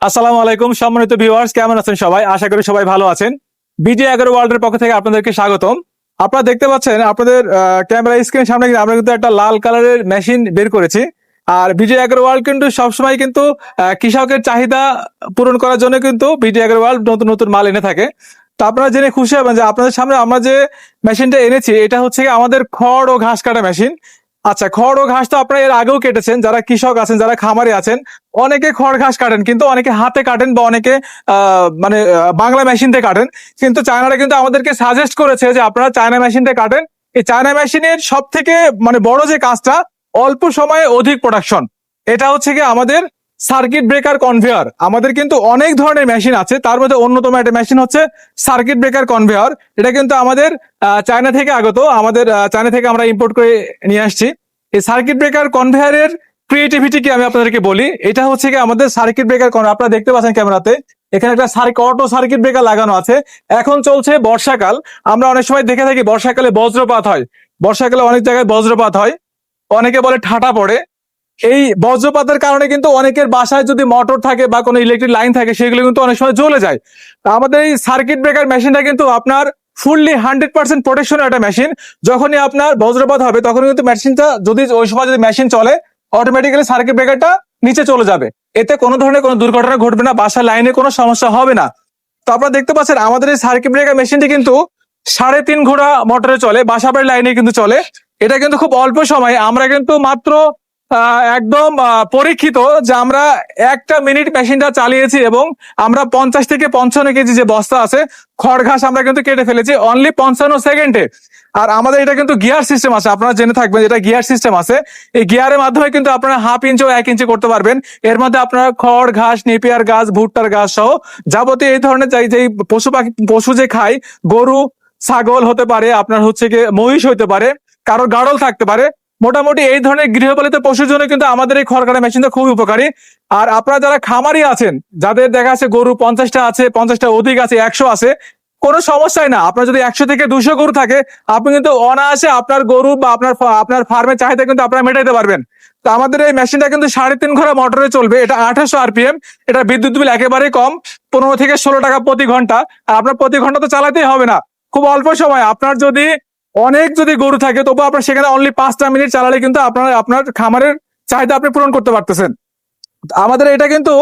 আসসালামু আলাইকুম সম্মানিত ভিউয়ার্স, কেমন আছেন সবাই? আশা করি সবাই ভালো আছেন। BJ11 ওয়ার্ল্ডের পক্ষ থেকে আপনাদেরকে স্বাগতম। আপনারা দেখতে পাচ্ছেন আপনাদের ক্যামেরা স্ক্রিনের সামনে কিন্তু আমরা কিন্তু একটা লাল কালারের মেশিন বের করেছি। আর BJ11 ওয়ার্ল্ড কিন্তু সবসময় কিন্তু কৃষকের চাহিদা পূরণ করার জন্য কিন্তু BJ11 ওয়ার্ল্ড নতুন নতুন মাল এনে থাকে। তো আপনারা জেনে খুশি হবেন যে আপনাদের সামনে আমরা যে মেশিনটা এনেছি এটা হচ্ছে আমাদের খড় ও ঘাস কাটা মেশিন। আচ্ছা, খড় ও ঘাস তো আপনারা এর আগেও কেটেছেন, যারা কৃষক আছেন, যারা খামারে আছেন, অনেকে খড় ঘাস কাটেন, কিন্তু অনেকে হাতে কাটেন বা অনেকে বাংলা মেশিন দিয়ে কাটেন। কিন্তু চায়নারা কিন্তু আমাদেরকে সাজেস্ট করেছে যে আপনারা চায়না মেশিন দিয়ে কাটেন। এই চায়না মেশিনের সব থেকে বড় যে কাজটা, অল্প সময়ে অধিক প্রোডাকশন। এটা হচ্ছে কি আমাদের সার্কিট ব্রেকার কনভেয়ার। আমাদের কিন্তু অনেক ধরনের মেশিন আছে, তার মধ্যে অন্যতম একটা মেশিন হচ্ছে সার্কিট ব্রেকার কনভেয়ার। এটা কিন্তু আমাদের চায়না থেকে আগত, আমাদের চায়না থেকে আমরা ইম্পোর্ট করে নিয়ে আসছি। এই সার্কিট ব্রেকার কনভেয়ারের ক্রিয়েটিভিটি কি আমি আপনাদেরকে বলি। এটা হচ্ছে কি আমাদের সার্কিট ব্রেকার আপনারা দেখতে পাচ্ছেন ক্যামেরাতে, এখানে একটা অটো সার্কিট ব্রেকার লাগানো আছে। এখন চলছে বর্ষাকাল, আমরা অনেক সময় দেখে থাকি বর্ষাকালে বজ্রপাত হয়, বর্ষাকালে অনেক জায়গায় বজ্রপাত হয়, অনেকে বলে ঠাটা পড়ে। এই বজ্রপাতের কারণে কিন্তু অনেকের বাসায় যদি মোটর থাকে বা কোনো ইলেকট্রিক লাইন থাকে সেগুলো কিন্তু অনেক সময় জ্বলে যায়। তা আমাদের এই সার্কিট ব্রেকার মেশিনটা কিন্তু আপনার ফুললি 100% প্রোটেকশনের একটা মেশিন। যখনই আপনার বজ্রপাত হবে তখন কিন্তু মেশিনটা, যদি ওই সময় যদি মেশিন চলে, অটোমেটিক্যালি সার্কিট ব্রেকারটা নিচে চলে যাবে। এতে কোনো ধরনের কোনো দুর্ঘটনা ঘটবে না, বাসার লাইনে কোনো সমস্যা হবে না। তো আপনারা দেখতে পাচ্ছেন আমাদের এই সার্কিট ব্রেকার মেশিনটি কিন্তু 3.5 ঘোড়া মোটরে চলে, বাসা বাড়ির লাইনে কিন্তু চলে। এটা কিন্তু খুব অল্প সময়ে আমরা কিন্তু মাত্র একদম পরীক্ষিত যে আমরা 1 মিনিট মেশিনটা চালিয়েছি এবং আমরা 50 থেকে 55 কেজি যে বস্তা আছে খড় ঘাস আমরা কিন্তু কেটে ফেলেছি অনলি 55 সেকেন্ডে। আর আমাদের এটা কিন্তু গিয়ার সিস্টেম আছে, আপনারা জেনে থাকবেন এটা গিয়ার সিস্টেম আছে। এই গিয়ারের মাধ্যমে কিন্তু আপনারা 1/2 ইঞ্চি ও 1 ইঞ্চি করতে পারবেন। এর মধ্যে আপনারা খড় ঘাস, নেপিয়ার ঘাস, ভুট্টার ঘাস সহ যাবতীয় এই ধরনের যে পশু যে খায়, গরু ছাগল হতে পারে, আপনার হচ্ছে গিয়ে মহিষ হতে পারে, কারোর গাড়ল থাকতে পারে, মোটামুটি এই ধরনের গৃহপালিত পশুর জন্য কিন্তু আমাদের এই খড় কাটা মেশিনটা খুবই উপকারী। আর আপনারা যারা খামারি আছেন, যাদের দেখা আছে গরু 50টা আছে, 50টা অধিক আছে, 100 আছে, কোনো সমস্যাই না। আপনার যদি 100 থেকে 200 গরু থাকে, আপনি কিন্তু অনায়াসে আপনার গরু বা আপনার ফার্মের চাহিদা কিন্তু আপনারা মেটাইতে পারবেন। তো আমাদের এই মেশিনটা কিন্তু 3.5 ঘোড়া মোটরে চলবে, এটা 2800 RPM। এটা বিদ্যুৎ বিল একেবারেই কম, 15 থেকে 16 টাকা প্রতি ঘন্টা। আর আপনার প্রতি ঘন্টা তো চালাতেই হবে না, খুব অল্প সময়। আপনার যদি যদি গরু থাকে, তবু আপনার সেখানে অনলি 5টা মিনিট চালালে কিন্তু আপনার খামারের চাহিদা আপনি পূরণ করতে পারতেছেন। আমাদের এটা কিন্তু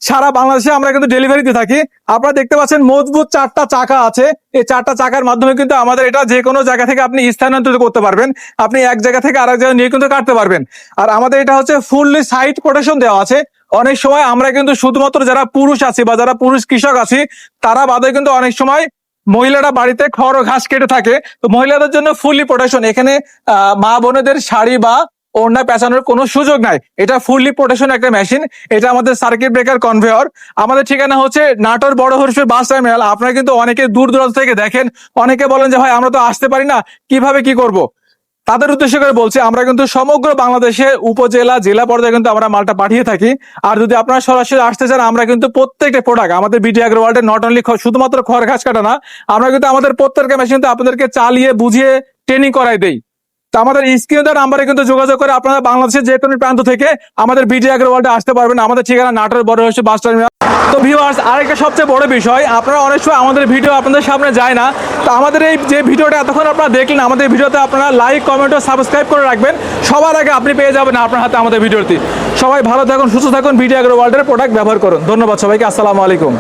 সারা বাংলাদেশে আমরা কিন্তু ডেলিভারি দিয়ে থাকি। আপনারা দেখতে পাচ্ছেন মজবুত 4টা চাকা আছে। এই 4টা চাকার মাধ্যমে কিন্তু আমাদের এটা যে কোনো জায়গা থেকে আপনি স্থানান্তরিত করতে পারবেন, আপনি এক জায়গা থেকে আরেক জায়গায় নিয়ে কিন্তু কাটতে পারবেন। আর আমাদের এটা হচ্ছে ফুললি সাইড প্রোটেকশন দেওয়া আছে। অনেক সময় আমরা কিন্তু শুধুমাত্র যারা পুরুষ আছি বা যারা পুরুষ কৃষক আছি তারা বাদে কিন্তু অনেক সময় মহিলারা বাড়িতে খড় ও ঘাস কেটে থাকে। তো মহিলাদের জন্য ফুললি প্রোটেকশন, এখানে মা বোনেদের শাড়ি বা ওড়না পেঁচানোর কোনো সুযোগ নাই। এটা ফুললি প্রোটেকশন একটা মেশিন। এটা আমাদের সার্কিট ব্রেকার কনভেয়র। আমাদের ঠিকানা হচ্ছে নাটোর বড় হরিশপুর বাস টার্মিনাল। আপনারা কিন্তু অনেকে দূর দূরান্ত থেকে দেখেন, অনেকে বলেন যে ভাই আমরা তো আসতে পারি না, কিভাবে কি করব। তাদের উদ্দেশ্য করে বলছি, আমরা কিন্তু সমগ্র বাংলাদেশে উপজেলা জেলা পর্যায়ে কিন্তু আমরা মালটা পাঠিয়ে থাকি। আর যদি আপনারা সরাসরি আসতে চান, আমরা কিন্তু প্রত্যেকটা প্রোডাক্ট আমাদের BJ11 ওয়ার্ল্ডে নট অনলি শুধুমাত্র খড় ঘাস কাটা না, আমরা কিন্তু আমাদের প্রত্যেকটা মেশিন আপনাদেরকে চালিয়ে বুঝিয়ে ট্রেনিং করাই দেই। তো আমাদের স্ক্রিনে দেওয়া নাম্বারে কিন্তু যোগাযোগ করে আপনারা বাংলাদেশের যে কোনো প্রান্ত থেকে আমাদের BJ11 ওয়ার্ল্ডে আসতে পারবেন। আমাদের ঠিকানা নাটোর বড় হরিশপুর বাস টার্মিনাল। তো ভিউয়ার্স, আরেকটা সবচেয়ে বড় বিষয়, আপনারা অনেক সময় আমাদের ভিডিও আপনাদের সামনে যায় না। তো আমাদের এই যে ভিডিওটা এতক্ষণ আপনারা দেখলেন, আমাদের ভিডিওতে আপনারা লাইক, কমেন্ট ও সাবস্ক্রাইব করে রাখবেন। সবার আগে আপনি পেয়ে যাবেন আপনার হাতে আমাদের ভিডিওটি। সবাই ভালো থাকুন, সুস্থ থাকুন, BJ11 ওয়ার্ল্ডের প্রোডাক্ট ব্যবহার করুন। ধন্যবাদ সবাইকে, আসসালামু আলাইকুম।